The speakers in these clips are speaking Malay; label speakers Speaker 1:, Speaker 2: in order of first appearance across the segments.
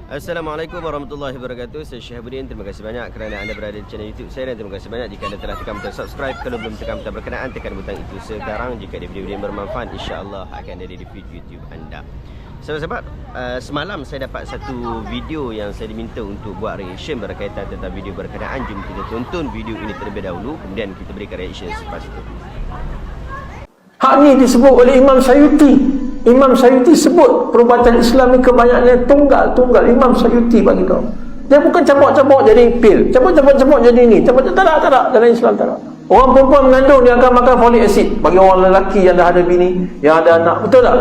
Speaker 1: Assalamualaikum warahmatullahi wabarakatuh. Saya Syahabuddin. Terima kasih banyak kerana anda berada di channel YouTube saya, dan terima kasih banyak jika anda telah tekan butang subscribe. Kalau belum tekan butang berkenaan, tekan butang itu sekarang. Jika ada video-video yang bermanfaat, insya-Allah akan ada di feed YouTube anda. Sahabat-sahabat, semalam saya dapat satu video yang saya diminta untuk buat reaction berkaitan tentang video berkenaan. Jom kita tonton video ini terlebih dahulu, kemudian kita berikan reaction selepas itu.
Speaker 2: Hak ni disebut oleh Imam Sayuti. Imam Sayuti sebut perubatan Islam ni kebanyakannya tunggal. Imam Sayuti bagi kau. Dia bukan cabak-cabak jadi pil. Cabak-cabak jadi ni. Tak ada. Dalam Islam tak ada. Orang perempuan mengandung dia akan makan folic acid. Bagi orang lelaki yang dah ada bini, yang ada anak. Betul tak?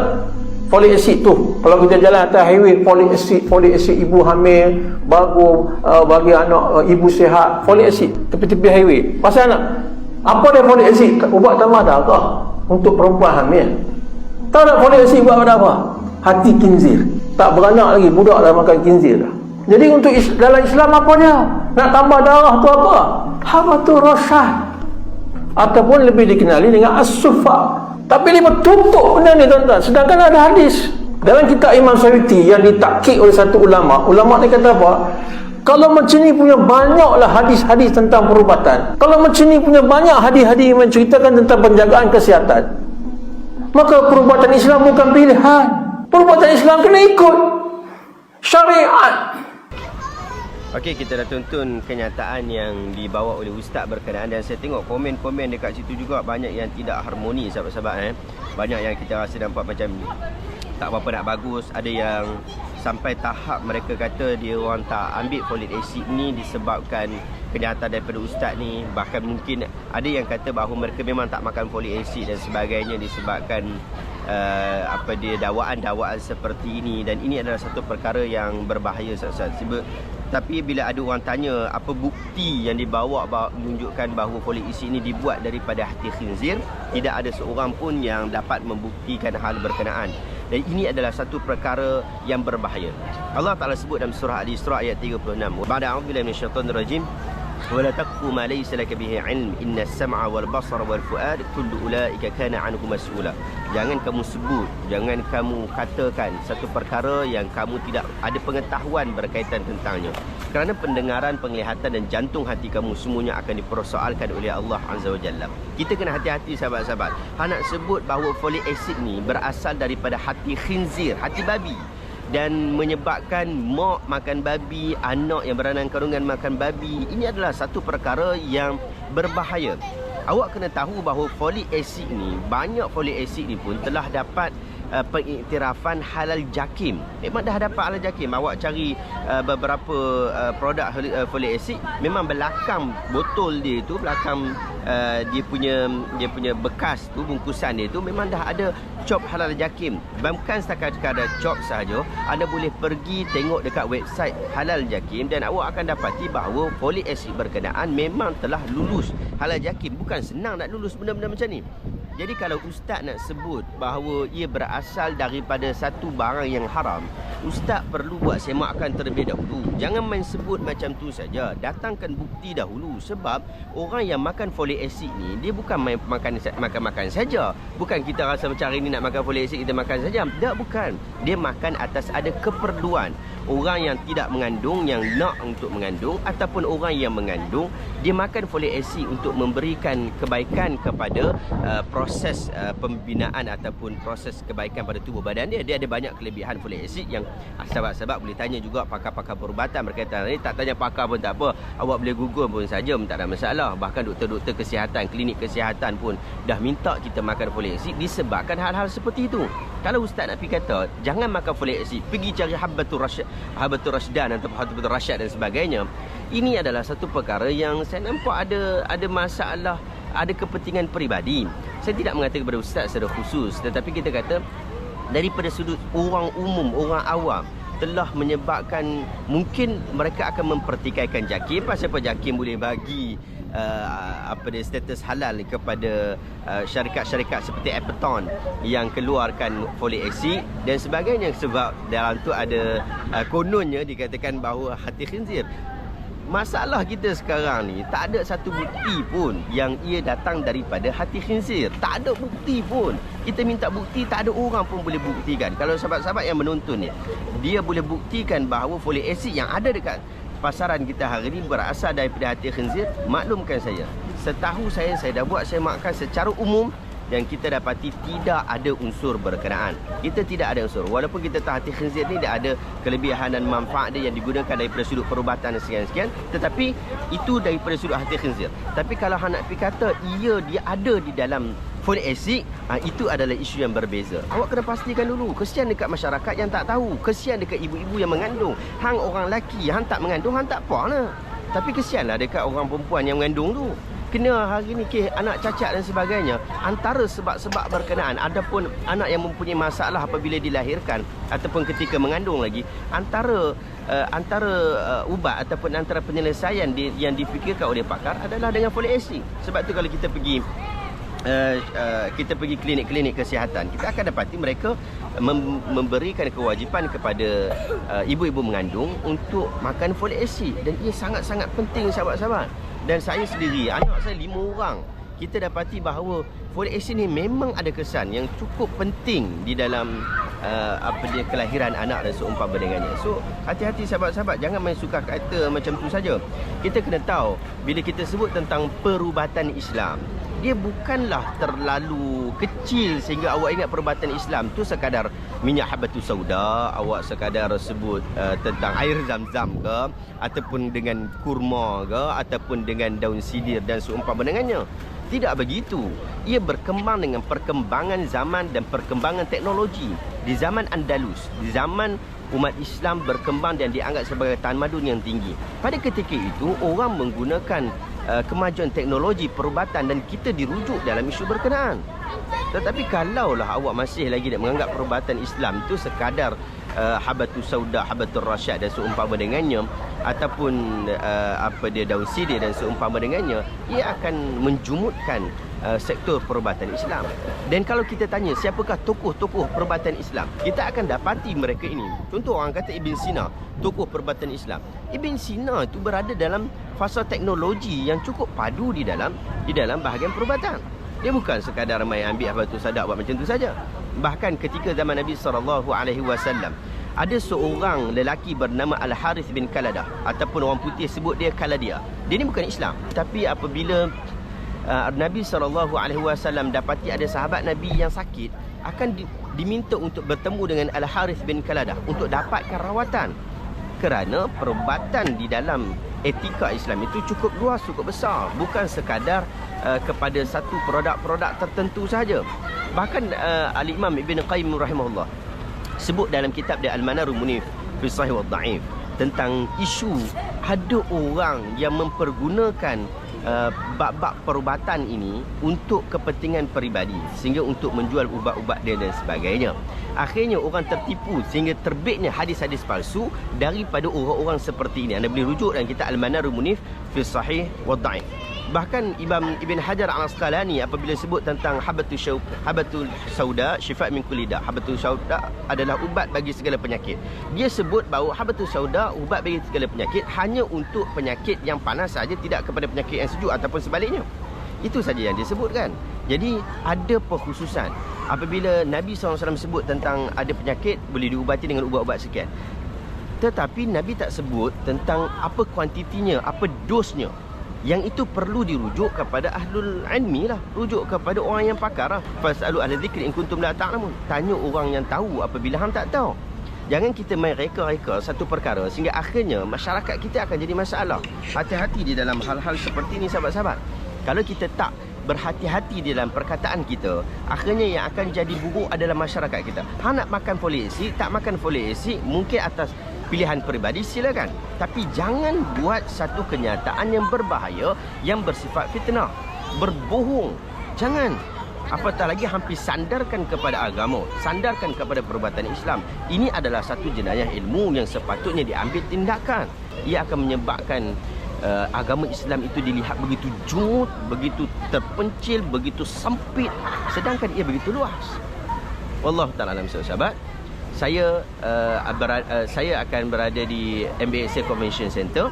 Speaker 2: Folic acid tu. Kalau kita jalan atas highway, folic acid ibu hamil, bagus bagi anak ibu sihat. Folic acid tepi-tepi highway. Pasal anak. Apa dia folic acid? Ubat tambah darah untuk perempuan hamil. Tahu tak folic acid buat pada apa? Hati kinzir. Tak beranak lagi, budak dah makan kinzir dah. Jadi untuk dalam Islam apa dia? Nak tambah darah tu apa? Habatul rasyad. Ataupun lebih dikenali dengan as-sufa. Tapi dia bertumpuk benda ni tuan-tuan. Sedangkan ada hadis dalam kitab Imam Sayuti yang ditakkik oleh satu ulama. Ulama ni kata apa? Kalau macam ni punya banyaklah hadis-hadis tentang perubatan. Kalau macam ni punya banyak hadis-hadis yang menceritakan tentang penjagaan kesihatan, maka perubatan Islam bukan pilihan. Perubatan Islam kena ikut syariat.
Speaker 1: Okey, kita dah tonton kenyataan yang dibawa oleh ustaz berkenaan, dan saya tengok komen-komen dekat situ juga banyak yang tidak harmoni, sahabat-sahabat. Banyak yang kita rasa nampak macam tak berapa nak bagus. Ada yang sampai tahap mereka kata dia orang tak ambil folic acid ni disebabkan kejahatan daripada ustaz ni. Bahkan mungkin ada yang kata bahawa mereka memang tak makan folic acid dan sebagainya disebabkan dakwaan seperti ini. Dan ini adalah satu perkara yang berbahaya, sahabat-sahabat. Tapi bila ada orang tanya apa bukti yang dibawa menunjukkan bahawa folic acid ini dibuat daripada hati khinzir, tidak ada seorang pun yang dapat membuktikan hal berkenaan. Dan ini adalah satu perkara yang berbahaya. Allah Ta'ala sebut dalam surah Al-Isra ayat 36. Ba'da a'udzubillahi minasyaitonir rajim. Wa la taqfu ma laysa laka bihi 'ilm inna as-sam'a wal basara wal fu'ad kullu ulaika kana 'anhu mas'ula. Jangan kamu sebut, jangan kamu katakan satu perkara yang kamu tidak ada pengetahuan berkaitan tentangnya. Kerana pendengaran, penglihatan dan jantung hati kamu semuanya akan dipersoalkan oleh Allah Azza wa Jalla. Kita kena hati-hati, sahabat-sahabat. Nak sebut bahawa folic acid ni berasal daripada hati khinzir, hati babi, dan menyebabkan mak makan babi, anak yang beranak kandungan makan babi. Ini adalah satu perkara yang berbahaya. Awak kena tahu bahawa folic acid ni, banyak folic acid ni pun telah dapat pengiktirafan halal jakim. Memang dah dapat halal jakim. Awak cari beberapa produk folic acid, memang belakang botol dia tu, belakang dia punya bekas tu, bungkusan dia tu memang dah ada cop halal jakim. Bukan setakat sekadar cop sahaja, anda boleh pergi tengok dekat website halal jakim dan awak akan dapati bahawa folic acid berkenaan memang telah lulus halal jakim. Bukan senang nak lulus benda-benda macam ni. Jadi kalau ustaz nak sebut bahawa ia berasal daripada satu barang yang haram, ustaz perlu buat semakkan terlebih dahulu. Jangan main sebut macam tu saja. Datangkan bukti dahulu. Sebab orang yang makan folic acid ni, dia bukan main makan saja. Bukan kita rasa macam hari ni nak makan folic acid kita makan saja. Tak, bukan. Dia makan atas ada keperluan. Orang yang tidak mengandung, yang nak untuk mengandung, ataupun orang yang mengandung, dia makan folic acid untuk memberikan kebaikan kepada proses pembinaan ataupun proses kebaikan pada tubuh badan dia. Dia ada banyak kelebihan folic acid yang sahabat-sahabat boleh tanya juga pakar-pakar perubatan berkaitan ini. Tak tanya pakar pun tak apa, awak boleh google pun saja, tak ada masalah. Bahkan doktor-doktor kesihatan, klinik kesihatan pun dah minta kita makan folic acid disebabkan hal-hal seperti itu. Kalau ustaz nak pergi kata jangan makan folic acid, pergi cari habatul rasydan atau habatul rasyad dan sebagainya, ini adalah satu perkara yang saya nampak ada masalah, ada kepentingan peribadi. Saya tidak mengatakan kepada ustaz secara khusus, tetapi kita kata daripada sudut orang umum, orang awam, telah menyebabkan mungkin mereka akan mempertikaikan jakim. Pasal apa jakim boleh bagi status halal kepada syarikat-syarikat seperti Appleton yang keluarkan folic acid dan sebagainya, sebab dalam tu ada kononnya dikatakan bahawa hati khinzir. Masalah kita sekarang ni, tak ada satu bukti pun yang ia datang daripada hati khinzir. Tak ada bukti pun. Kita minta bukti, tak ada orang pun boleh buktikan. Kalau sahabat-sahabat yang menonton ni, dia boleh buktikan bahawa folic acid yang ada dekat pasaran kita hari ni berasal daripada hati khinzir, maklumkan saya. Setahu saya dah buat, saya makan secara umum, dan kita dapati tidak ada unsur berkenaan. Kita tidak ada unsur. Walaupun kita tahu hati khinzir ni dia ada kelebihan dan manfaat dia yang digunakan daripada sudut perubatan dan sekian-sekian, tetapi itu daripada sudut hati khinzir. Tapi kalau hang nak pergi kata dia ada di dalam folic acid, itu adalah isu yang berbeza. Awak kena pastikan dulu. Kesian dekat masyarakat yang tak tahu. Kesian dekat ibu-ibu yang mengandung. Hang orang lelaki, hang tak mengandung, hang tak apa lah. Tapi kesianlah dekat orang perempuan yang mengandung tu. Kena hari ni kes anak cacat dan sebagainya. Antara sebab-sebab berkenaan, adapun anak yang mempunyai masalah apabila dilahirkan ataupun ketika mengandung lagi, antara ubat ataupun antara penyelesaian yang difikirkan oleh pakar adalah dengan folic acid. Sebab tu kalau kita pergi klinik-klinik kesihatan, kita akan dapati mereka memberikan kewajipan kepada ibu-ibu mengandung untuk makan folic acid, dan ia sangat-sangat penting sahabat-sahabat. Dan saya sendiri, anak saya 5 orang, kita dapati bahawa folic acid ni memang ada kesan yang cukup penting di dalam kelahiran anak dan seumpama dengannya. So, hati-hati sahabat-sahabat, jangan main suka kata macam tu saja. Kita kena tahu, bila kita sebut tentang perubatan Islam, dia bukanlah terlalu kecil sehingga awak ingat perubatan Islam tu sekadar minyak habatus sauda, awak sekadar sebut tentang air zam-zam ke, ataupun dengan kurma ke, ataupun dengan daun sidir dan seumpama dengannya. Tidak begitu. Ia berkembang dengan perkembangan zaman dan perkembangan teknologi. Di zaman Andalus, di zaman umat Islam berkembang dan dianggap sebagai tamadun yang tinggi, pada ketika itu orang menggunakan kemajuan teknologi perubatan dan kita dirujuk dalam isu berkenaan. Tetapi kalaulah awak masih lagi menganggap perubatan Islam itu sekadar habatus sauda, habatul rasyad dan seumpama dengannya, ataupun daun sidir dan seumpama dengannya, ia akan menjumutkan sektor perubatan Islam. Dan kalau kita tanya siapakah tokoh-tokoh perubatan Islam, kita akan dapati mereka ini. Contoh orang kata Ibn Sina, tokoh perubatan Islam. Ibn Sina itu berada dalam fasa teknologi yang cukup padu di dalam bahagian perubatan. Dia bukan sekadar main ambil habatus sauda buat macam tu saja. Bahkan ketika zaman Nabi SAW, ada seorang lelaki bernama Al-Harith bin Kaladah, ataupun orang putih sebut dia Kaladia. Dia ni bukan Islam, tapi apabila Nabi SAW dapati ada sahabat Nabi yang sakit, akan diminta untuk bertemu dengan Al-Harith bin Kaladah untuk dapatkan rawatan. Kerana perubatan di dalam etika Islam itu cukup luas, cukup besar, bukan sekadar kepada satu produk-produk tertentu sahaja. Bahkan Al-Imam Ibn Qayyim rahimahullah sebut dalam kitab dia Al-Manarul Munif fi Sahih wa Dhaif tentang isu ada orang yang mempergunakan bab-bab perubatan ini untuk kepentingan peribadi, sehingga untuk menjual ubat-ubat dia dan sebagainya. Akhirnya orang tertipu sehingga terbitnya hadis-hadis palsu daripada orang-orang seperti ini. Anda boleh rujuk dalam kitab Al-Manarul Munif fi Sahih wa Dhaif. Bahkan Ibn Hajar Al-Asqalani apabila sebut tentang habatul sauda syifa' min kulli da', habatul sauda adalah ubat bagi segala penyakit. Dia sebut bahawa habatul sauda ubat bagi segala penyakit hanya untuk penyakit yang panas saja, tidak kepada penyakit yang sejuk ataupun sebaliknya. Itu saja yang dia sebutkan. Jadi ada perkhususan. Apabila Nabi SAW sebut tentang ada penyakit boleh diubati dengan ubat-ubat sekian, tetapi Nabi tak sebut tentang apa kuantitinya, apa dosnya. Yang itu perlu dirujuk kepada ahlul ilmi lah, rujuk kepada orang yang pakar lah. Fasalu ahla dzikri in kuntum la ta'lamun. Tanya orang yang tahu apabila hang tak tahu. Jangan kita main reka-reka satu perkara sehingga akhirnya masyarakat kita akan jadi masalah. Hati-hati di dalam hal-hal seperti ini sahabat-sahabat. Kalau kita tak berhati-hati di dalam perkataan kita, akhirnya yang akan jadi buruk adalah masyarakat kita. Hang nak makan folic acid, tak makan folic acid, mungkin atas pilihan peribadi, silakan. Tapi jangan buat satu kenyataan yang berbahaya, yang bersifat fitnah, berbohong. Jangan. Apatah lagi hampir sandarkan kepada agama, sandarkan kepada perubatan Islam. Ini adalah satu jenayah ilmu yang sepatutnya diambil tindakan. Ia akan menyebabkan agama Islam itu dilihat begitu jut, begitu terpencil, begitu sempit, sedangkan ia begitu luas. Wallahu ta'ala alam, sahabat. Saya akan berada di MBSA Convention Center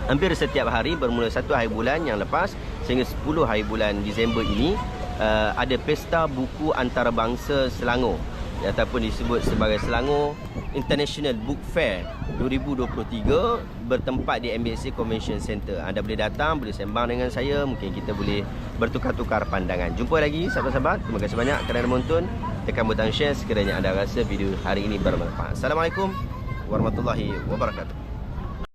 Speaker 1: hampir setiap hari bermula 1 hari bulan yang lepas sehingga 10 hari bulan Disember ini. ada Pesta Buku Antarabangsa Selangor ataupun disebut sebagai Selangor International Book Fair 2023 bertempat di MBC Convention Center. Anda boleh datang, boleh sembang dengan saya, mungkin kita boleh bertukar-tukar pandangan. Jumpa lagi sahabat-sahabat. Terima kasih banyak kerana menonton. Tekan butang share sekiranya anda rasa video hari ini bermanfaat. Assalamualaikum warahmatullahi wabarakatuh.